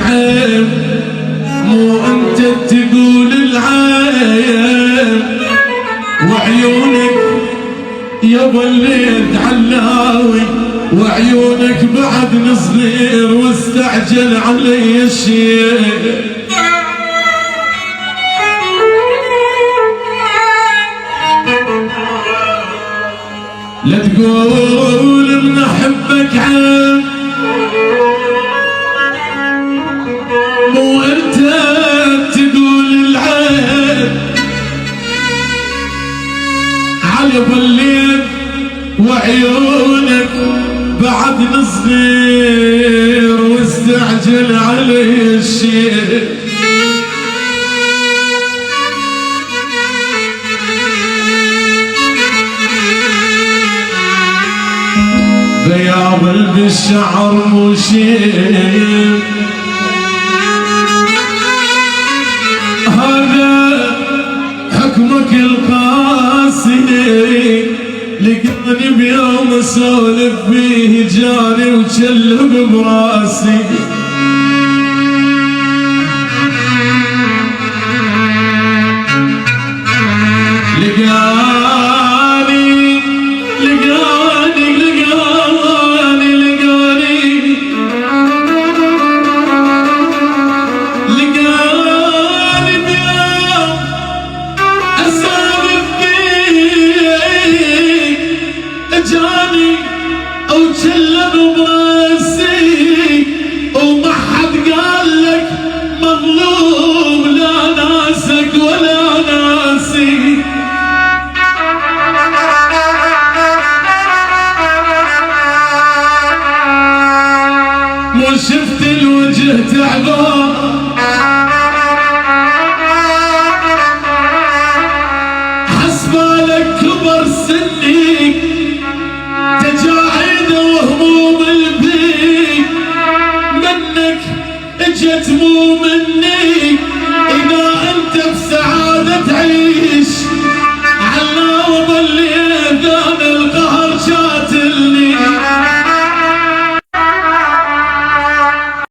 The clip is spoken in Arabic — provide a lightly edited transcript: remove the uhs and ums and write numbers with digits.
عيب مو انت تقول العيب، وعيونك يابا الليل علاوي، وعيونك بعد صغير واستعجل علي الشيء. لا تقول من احبك عيب مو انت تقول العيب، على بالليل وعيونك بعد صغير واستعجل علي الشيء. بياض بالشعر مو شيء، هذا حكمك القاسي، لقاني بيوم اسولف فيه جاني وشلب براسي. شفت الوجه تعبان